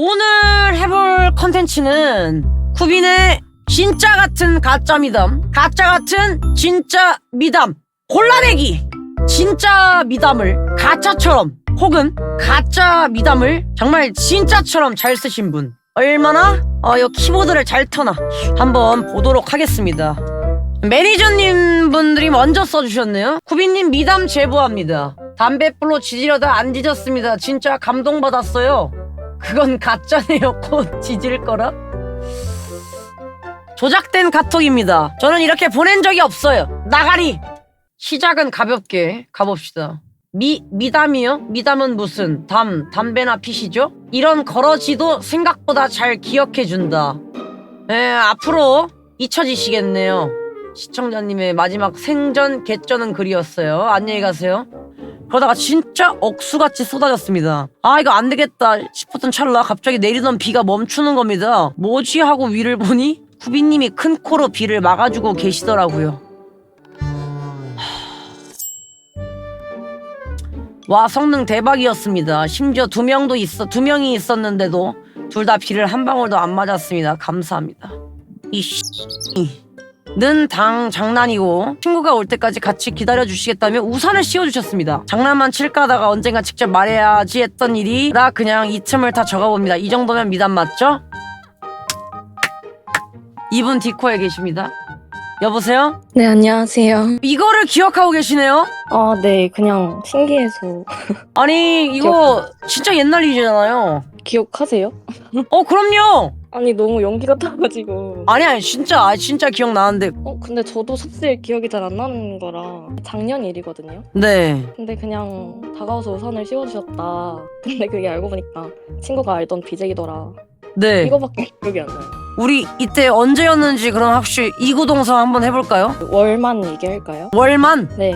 오늘 해볼 컨텐츠는 쿠빈의 진짜 같은 가짜 미담, 가짜 같은 진짜 미담 골라내기. 진짜 미담을 가짜처럼 혹은 가짜 미담을 정말 진짜처럼 잘 쓰신 분, 얼마나 이 키보드를 잘 터나 한번 보도록 하겠습니다. 매니저님 분들이 먼저 써주셨네요. 쿠빈님 미담 제보합니다. 담뱃불로 지지려다 안 지졌습니다. 진짜 감동받았어요. 그건 가짜네요. 곧 지질 거라. 조작된 카톡입니다. 저는 이렇게 보낸 적이 없어요. 나가리. 시작은 가볍게 가봅시다. 미담이요? 미담은 무슨 담배나 피시죠? 이런 거러지도 생각보다 잘 기억해준다. 앞으로 잊혀지시겠네요. 시청자님의 마지막 생전 개쩌는 글이었어요. 안녕히 가세요. 그러다가 진짜 억수같이 쏟아졌습니다. 아, 이거 안 되겠다 싶었던 찰나 갑자기 내리던 비가 멈추는 겁니다. 뭐지 하고 위를 보니 쿠비님이 큰 코로 비를 막아주고 계시더라고요. 와, 성능 대박이었습니다. 심지어 두 명이 있었는데도 둘 다 비를 한 방울도 안 맞았습니다. 감사합니다. 는 장난이고 친구가 올 때까지 같이 기다려주시겠다며 우산을 씌워주셨습니다. 장난만 칠까 하다가 언젠가 직접 말해야지 했던 일이라 그냥 이 틈을 다 적어봅니다. 이 정도면 미담 맞죠? 이분 디코에 계십니다. 여보세요? 네, 안녕하세요. 이거를 기억하고 계시네요? 아, 네, 그냥 신기해서. 아니 이거 진짜 옛날 일이잖아요. 기억하세요? 그럼요. 아니, 너무 연기 같아가지고. 아니 진짜 기억나는데. 근데 저도 사실 기억이 잘 안 나는 거라 작년 일이거든요. 네. 근데 그냥 다가와서 우산을 씌워주셨다. 근데 그게 알고 보니까 친구가 알던 BJ더라. 네. 이거밖에 기억이 안 나요. 우리 이때 언제였는지 그럼 혹시 이구동성 한번 해볼까요? 월만 얘기할까요? 월만? 네.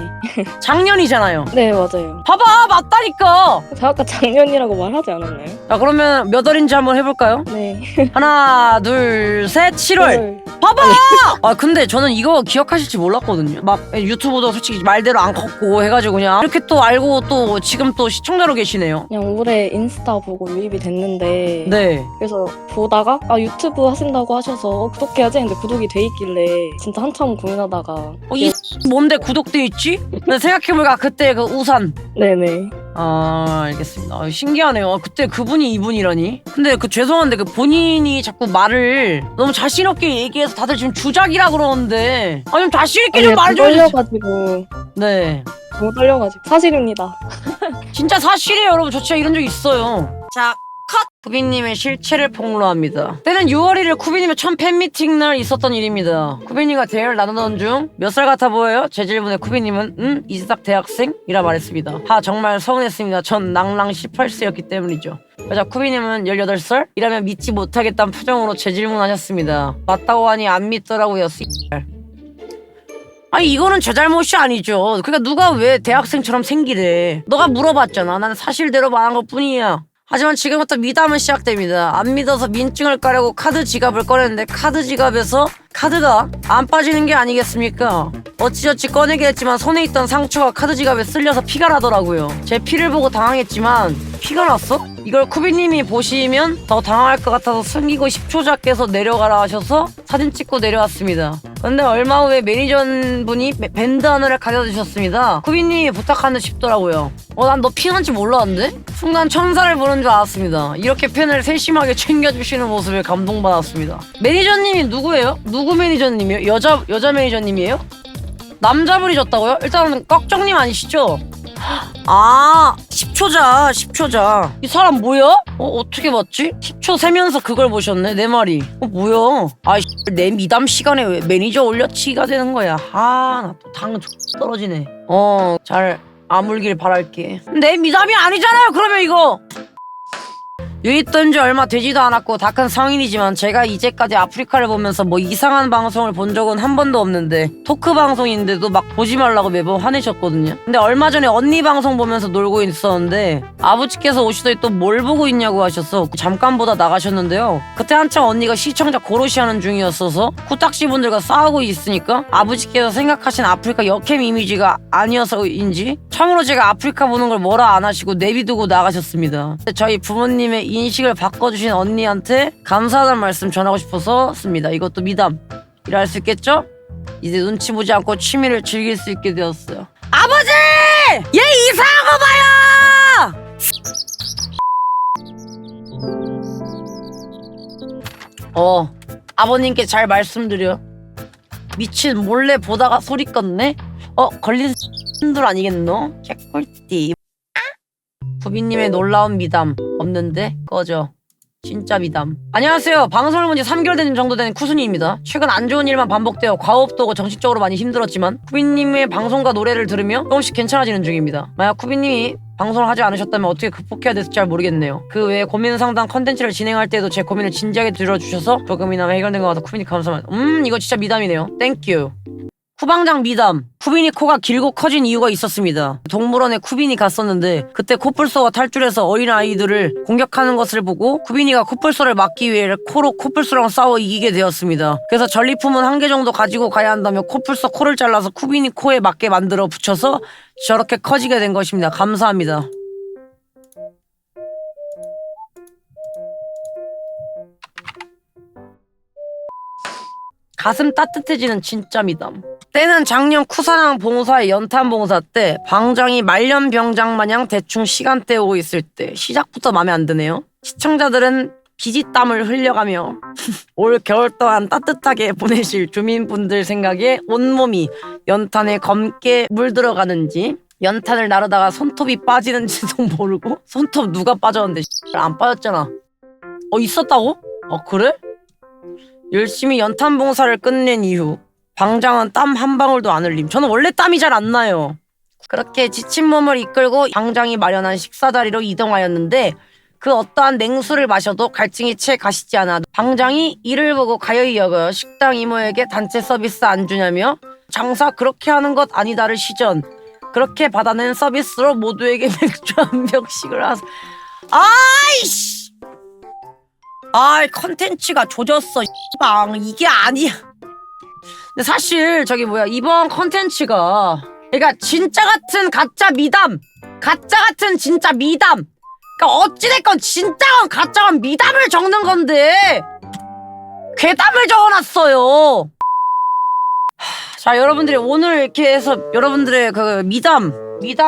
작년이잖아요. 네, 맞아요. 봐봐, 맞다니까. 제가 아까 작년이라고 말하지 않았나요? 자, 그러면 몇 월인지 한번 해볼까요? 네. 하나, 둘, 셋, 7월. 봐봐! 근데 저는 이거 기억하실지 몰랐거든요. 막 유튜브도 솔직히 말대로 안 컸고 해가지고 그냥 이렇게 또 알고 또 지금 또 시청자로 계시네요. 그냥 올해 인스타 보고 유입이 됐는데. 네. 그래서 보다가 유튜브 하신다고 하셔서 구독해야지 했는데 구독이 돼 있길래 진짜 한참 고민하다가 이 뭔데 구독돼 있지? 근데 생각해보니까 그때 그 우산. 네네. 알겠습니다. 신기하네요. 그때 그분이 이분이라니. 근데 죄송한데 그 본인이 자꾸 말을 너무 자신없게 얘기해서 다들 지금 주작이라 그러는데 좀 자신있게 좀 말해줘야지. 떨려가지고. 네. 너무 떨려가지고. 사실입니다. 진짜 사실이에요, 여러분. 저 진짜 이런 적 있어요. 자, 컷! 쿠비님의 실체를 폭로합니다. 때는 6월 1일 쿠비님의 첫 팬미팅 날 있었던 일입니다. 쿠비님과 대화를 나누던 중 몇 살 같아 보여요? 제 질문에 쿠비님은 이삭 대학생이라 말했습니다. 정말 서운했습니다. 전 낭랑 18세였기 때문이죠. 그래서 쿠비님은 18살? 이라면 믿지 못하겠다는 표정으로 제 질문하셨습니다. 맞다고 하니 안 믿더라고요. 이거는 제 잘못이 아니죠. 그러니까 누가 왜 대학생처럼 생기래. 너가 물어봤잖아. 나는 사실대로 말한 것뿐이야. 하지만 지금부터 미담은 시작됩니다. 안 믿어서 민증을 까려고 카드 지갑을 꺼냈는데 카드 지갑에서 카드가 안 빠지는 게 아니겠습니까? 어찌저찌 꺼내게 했지만 손에 있던 상처가 카드 지갑에 쓸려서 피가 나더라고요. 제 피를 보고 당황했지만 피가 났어? 이걸 쿠비님이 보시면 더 당황할 것 같아서 숨기고 10초 잡게서 내려가라 하셔서 사진 찍고 내려왔습니다. 근데 얼마 후에 매니저분이 밴드 하나를 가져다 주셨습니다. 쿠비님이 부탁하는 싶더라고요. 난 너 피 난지 몰랐는데? 순간 천사를 보는 줄 알았습니다. 이렇게 팬을 세심하게 챙겨주시는 모습에 감동받았습니다. 매니저님이 누구예요? 누구 매니저님이에요? 여자 매니저님이에요? 남자분이 줬다고요? 일단은 꺽정님 아니시죠? 10초자. 이 사람 뭐야? 어떻게 봤지? 10초 세면서 그걸 보셨네. 내 말이. 뭐야? 내 미담 시간에 왜 매니저 올려치기가 되는 거야? 나 또 당 떨어지네. 잘 아물길 바랄게. 내 미담이 아니잖아요. 그러면 이거. 유입된 지 얼마 되지도 않았고 다 큰 성인이지만 제가 이제까지 아프리카를 보면서 뭐 이상한 방송을 본 적은 한 번도 없는데 토크 방송인데도 막 보지 말라고 매번 화내셨거든요. 근데 얼마 전에 언니 방송 보면서 놀고 있었는데 아버지께서 오시더니 또 뭘 보고 있냐고 하셔서 잠깐 보다 나가셨는데요. 그때 한창 언니가 시청자 고로시 하는 중이었어서 코딱지분들과 싸우고 있으니까 아버지께서 생각하신 아프리카 역캠 이미지가 아니어서인지 처음으로 제가 아프리카 보는 걸 뭐라 안 하시고 내비두고 나가셨습니다. 저희 부모님의 인식을 바꿔주신 언니한테 감사하다는 말씀 전하고 싶어서 씁니다. 이것도 미담. 이라 할 수 있겠죠? 이제 눈치 보지 않고 취미를 즐길 수 있게 되었어요. 아버지! 얘 이상한 거 봐요! 아버님께 잘 말씀드려. 미친 몰래 보다가 소리 껐네? 걸린 들 아니겠노? 개꿀띠. 구비님의 놀라운 미담 없는데? 꺼져. 진짜 미담. 안녕하세요. 방송을 본 지 3개월 된 정도 된 쿠순이입니다. 최근 안 좋은 일만 반복되어 과호흡도 오고 정신적으로 많이 힘들었지만 쿠비님의 방송과 노래를 들으며 조금씩 괜찮아지는 중입니다. 만약 쿠비님이 방송을 하지 않으셨다면 어떻게 극복해야 될지 잘 모르겠네요. 그 외에 고민 상담 컨텐츠를 진행할 때도 제 고민을 진지하게 들어주셔서 조금이나마 해결된 것 같아 쿠비님 감사합니다. 이거 진짜 미담이네요. 땡큐. 쿠방장 미담. 쿠빈이 코가 길고 커진 이유가 있었습니다. 동물원에 쿠빈이 갔었는데 그때 코뿔소가 탈출해서 어린아이들을 공격하는 것을 보고 쿠빈이가 코뿔소를 막기 위해 코로 코뿔소랑 싸워 이기게 되었습니다. 그래서 전리품은 1개 정도 가지고 가야 한다며 코뿔소 코를 잘라서 쿠빈이 코에 맞게 만들어 붙여서 저렇게 커지게 된 것입니다. 감사합니다. 가슴 따뜻해지는 진짜 미담. 때는 작년 쿠사랑 봉사의 연탄 봉사 때 방장이 말년병장 마냥 대충 시간 때우고 있을 때 시작부터 마음에 안 드네요. 시청자들은 기지땀을 흘려가며 올 겨울 동안 따뜻하게 보내실 주민분들 생각에 온몸이 연탄에 검게 물들어가는지 연탄을 나르다가 손톱이 빠지는지도 모르고 손톱 누가 빠졌는데 안 빠졌잖아. 있었다고? 그래? 열심히 연탄 봉사를 끝낸 이후 방장은 땀 한 방울도 안 흘림. 저는 원래 땀이 잘 안 나요. 그렇게 지친 몸을 이끌고 방장이 마련한 식사 자리로 이동하였는데 그 어떠한 냉수를 마셔도 갈증이 채 가시지 않아 방장이 이를 보고 가여이 여겨 식당 이모에게 단체 서비스 안 주냐며 장사 그렇게 하는 것 아니다를 시전. 그렇게 받아낸 서비스로 모두에게 맥주 한 병씩을 아이씨! 컨텐츠가 조졌어 방 이게 아니야. 근데 사실 이번 컨텐츠가 그러니까 진짜 같은 가짜 미담, 가짜 같은 진짜 미담. 그러니까 어찌됐건 진짜건 가짜건 미담을 적는 건데 괴담을 적어놨어요. 자, 여러분들이 오늘 이렇게 해서 여러분들의 그 미담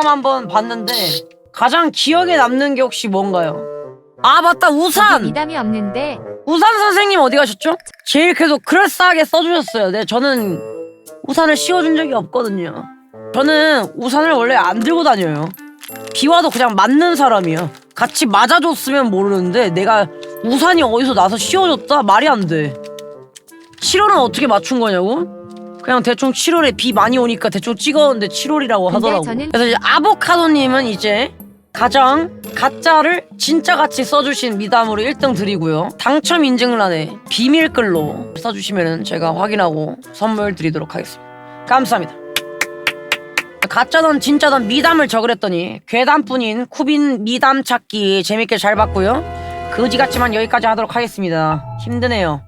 한번 봤는데 가장 기억에 남는 게 혹시 뭔가요? 맞다, 우산! 미담이 없는데 우산 선생님 어디 가셨죠? 제일 그래도 그럴싸하게 써주셨어요. 네, 저는 우산을 씌워준 적이 없거든요. 저는 우산을 원래 안 들고 다녀요. 비 와도 그냥 맞는 사람이야. 같이 맞아줬으면 모르는데 내가 우산이 어디서 나서 씌워줬다? 말이 안 돼. 7월은 어떻게 맞춘 거냐고? 그냥 대충 7월에 비 많이 오니까 대충 찍었는데 7월이라고 하더라고. 그래서 이제 아보카도님은 이제 가장 가짜를 진짜같이 써주신 미담으로 1등 드리고요. 당첨 인증란에 비밀글로 써주시면 제가 확인하고 선물 드리도록 하겠습니다. 감사합니다. 가짜든 진짜든 미담을 적으랬더니 괴담뿐인 쿠빈 미담 찾기 재밌게 잘 봤고요. 거지 같지만 여기까지 하도록 하겠습니다. 힘드네요.